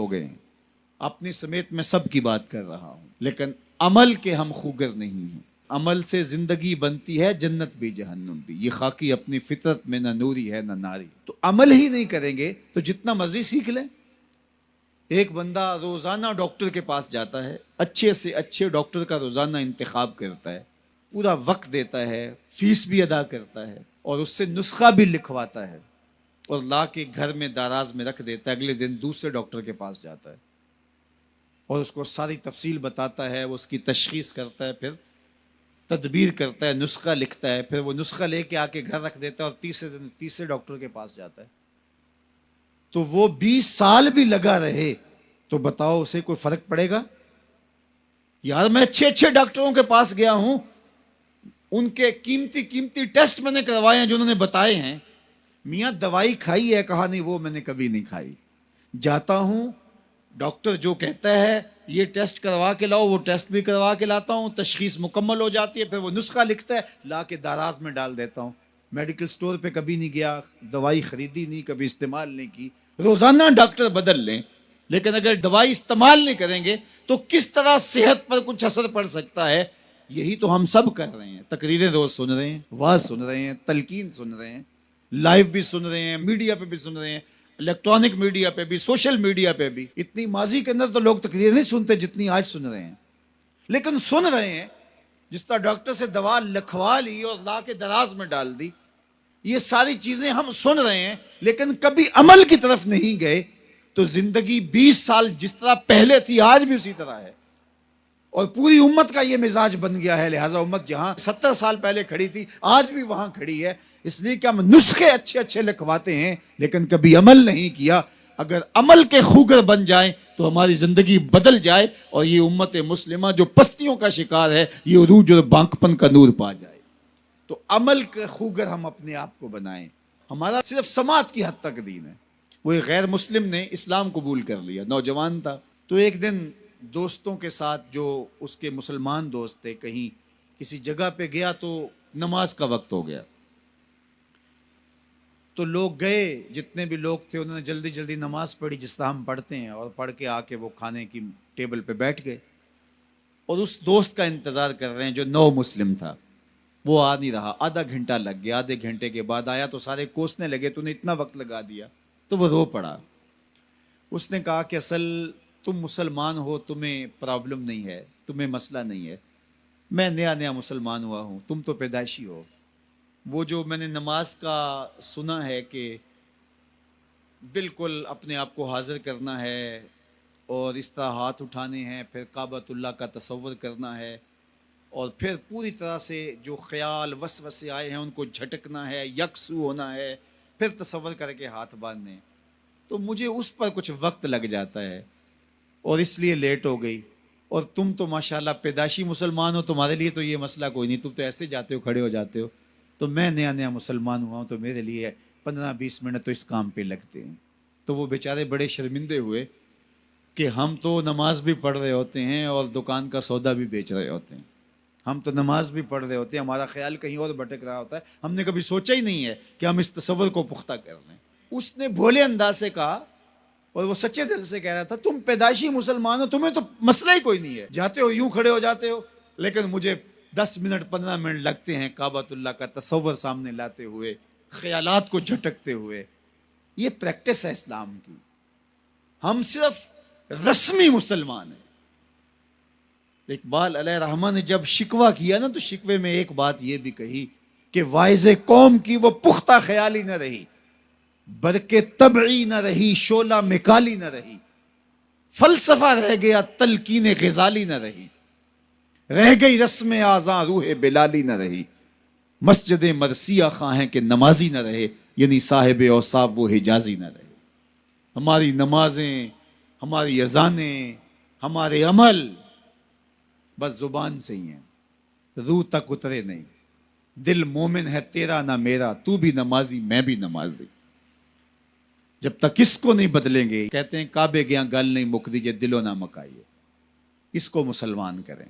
ہو گئے ہیں. اپنی سمیت میں سب کی بات کر رہا ہوں، لیکن عمل کے ہم خوگر نہیں ہیں. عمل سے زندگی بنتی ہے، جنت بھی جہنم بھی. یہ خاکی اپنی فطرت میں نہ نوری ہے نہ ناری. تو عمل ہی نہیں کریں گے تو جتنا مرضی سیکھ لیں. ایک بندہ روزانہ ڈاکٹر کے پاس جاتا ہے، اچھے سے اچھے ڈاکٹر کا روزانہ انتخاب کرتا ہے، پورا وقت دیتا ہے، فیس بھی ادا کرتا ہے، اور اس سے نسخہ بھی لکھواتا ہے اور لا کے گھر میں داراز میں رکھ دیتا ہے. اگلے دن دوسرے ڈاکٹر کے پاس جاتا ہے اور اس کو ساری تفصیل بتاتا ہے، وہ اس کی تشخیص کرتا ہے، پھر تدبیر کرتا ہے، نسخہ لکھتا ہے، پھر وہ نسخہ لے کے آ کے گھر رکھ دیتا ہے اور تیسرے دن تیسرے ڈاکٹر کے پاس جاتا ہے. تو وہ 20 سال بھی لگا رہے تو بتاؤ اسے کوئی فرق پڑے گا؟ یار میں اچھے اچھے ڈاکٹروں کے پاس گیا ہوں، ان کے قیمتی قیمتی ٹیسٹ میں نے کروائے ہیں جو انہوں نے بتائے ہیں. میاں دوائی کھائی ہے؟ کہا نہیں، وہ میں نے کبھی نہیں کھائی. جاتا ہوں، ڈاکٹر جو کہتا ہے یہ ٹیسٹ کروا کے لاؤ، وہ ٹیسٹ بھی کروا کے لاتا ہوں، تشخیص مکمل ہو جاتی ہے، پھر وہ نسخہ لکھتا ہے، لا کے داراز میں ڈال دیتا ہوں. میڈیکل سٹور پہ کبھی نہیں گیا، دوائی خریدی نہیں، کبھی استعمال نہیں کی. روزانہ ڈاکٹر بدل لیں، لیکن اگر دوائی استعمال نہیں کریں گے تو کس طرح صحت پر کچھ اثر پڑ سکتا ہے؟ یہی تو ہم سب کر رہے ہیں. تقریریں روز سن رہے ہیں، واز سن رہے ہیں، تلقین سن رہے ہیں، لائیو بھی سن رہے ہیں، میڈیا پہ بھی سن رہے ہیں، الیکٹرانک میڈیا پہ بھی، سوشل میڈیا پہ بھی. اتنی ماضی کے اندر تو لوگ تقریر نہیں سنتے جتنی آج سن رہے ہیں، لیکن سن رہے ہیں. جس طرح ڈاکٹر سے دوا لکھوا لی اور لا کے دراز میں ڈال دی، یہ ساری چیزیں ہم سن رہے ہیں لیکن کبھی عمل کی طرف نہیں گئے. تو زندگی 20 سال جس طرح پہلے تھی آج بھی اسی طرح ہے، اور پوری امت کا یہ مزاج بن گیا ہے. لہٰذا امت جہاں 70 سال پہلے کھڑی تھی آج بھی وہاں کھڑی ہے، اس لیے کہ ہم نسخے اچھے اچھے لکھواتے ہیں لیکن کبھی عمل نہیں کیا. اگر عمل کے خوگر بن جائیں تو ہماری زندگی بدل جائے اور یہ امت مسلمہ جو پستیوں کا شکار ہے یہ عروج اور بانکپن کا نور پا جائے. تو عمل کے خوگر ہم اپنے آپ کو بنائیں. ہمارا صرف سماعت کی حد تک دین ہے. وہ ایک غیر مسلم نے اسلام قبول کر لیا، نوجوان تھا. تو ایک دن دوستوں کے ساتھ، جو اس کے مسلمان دوست تھے، کہیں کسی جگہ پہ گیا تو نماز کا وقت ہو گیا. تو لوگ گئے، جتنے بھی لوگ تھے انہوں نے جلدی جلدی نماز پڑھی جس طرح ہم پڑھتے ہیں، اور پڑھ کے آ کے وہ کھانے کی ٹیبل پہ بیٹھ گئے اور اس دوست کا انتظار کر رہے ہیں جو نو مسلم تھا. وہ آ نہیں رہا، آدھا گھنٹہ لگ گیا. آدھے گھنٹے کے بعد آیا تو سارے کوسنے لگے، تو نے اتنا وقت لگا دیا. تو وہ رو پڑا. اس نے کہا کہ اصل تم مسلمان ہو، تمہیں پرابلم نہیں ہے، تمہیں مسئلہ نہیں ہے. میں نیا نیا مسلمان ہوا ہوں، تم تو پیدائشی ہو. وہ جو میں نے نماز کا سنا ہے کہ بالکل اپنے آپ کو حاضر کرنا ہے اور اس طرح ہاتھ اٹھانے ہیں، پھر کعبۃ اللہ کا تصور کرنا ہے، اور پھر پوری طرح سے جو خیال وسوسے آئے ہیں ان کو جھٹکنا ہے، یکسو ہونا ہے، پھر تصور کر کے ہاتھ باندھنے. تو مجھے اس پر کچھ وقت لگ جاتا ہے اور اس لیے لیٹ ہو گئی. اور تم تو ماشاءاللہ پیدائشی مسلمان ہو، تمہارے لیے تو یہ مسئلہ کوئی نہیں، تم تو ایسے جاتے ہو، کھڑے ہو جاتے ہو. تو میں نیا نیا مسلمان ہوا ہوں تو میرے لیے 15-20 منٹ تو اس کام پہ لگتے ہیں. تو وہ بیچارے بڑے شرمندے ہوئے کہ ہم تو نماز بھی پڑھ رہے ہوتے ہیں اور دکان کا سودا بھی بیچ رہے ہوتے ہیں، ہم تو نماز بھی پڑھ رہے ہوتے ہیں، ہمارا خیال کہیں اور بھٹک رہا ہوتا ہے، ہم نے کبھی سوچا ہی نہیں ہے کہ ہم اس تصور کو پختہ کر لیں. اس نے بھولے انداز سے کہا اور وہ سچے دل سے کہہ رہا تھا، تم پیدائشی مسلمان ہو، تمہیں تو مسئلہ ہی کوئی نہیں ہے، جاتے ہو یوں کھڑے ہو جاتے ہو، لیکن مجھے 10 منٹ 15 منٹ لگتے ہیں کعبۃ اللہ کا تصور سامنے لاتے ہوئے، خیالات کو جھٹکتے ہوئے. یہ پریکٹس ہے اسلام کی. ہم صرف رسمی مسلمان ہیں. اقبال علیہ رحمہ نے جب شکوہ کیا نا تو شکوے میں ایک بات یہ بھی کہی کہ واعظ قوم کی وہ پختہ خیالی نہ رہی، برکے طبعی نہ رہی، شعلہ مکالی نہ رہی، فلسفہ رہ گیا، تلقین غزالی نہ رہی، رہ گئی رسم آزاں روح بلالی نہ رہی، مسجد مرثیہ خواہیں کہ نمازی نہ رہے، یعنی صاحب اوصاف وہ حجازی نہ رہے. ہماری نمازیں، ہماری اذانیں، ہمارے عمل بس زبان سے ہی ہیں، روح تک اترے نہیں. دل مومن ہے تیرا نہ میرا، تو بھی نمازی میں بھی نمازی. جب تک اس کو نہیں بدلیں گے، کہتے ہیں کعبے گیا گل نہیں مک دیجئے دلوں نہ مکائیے، اس کو مسلمان کریں.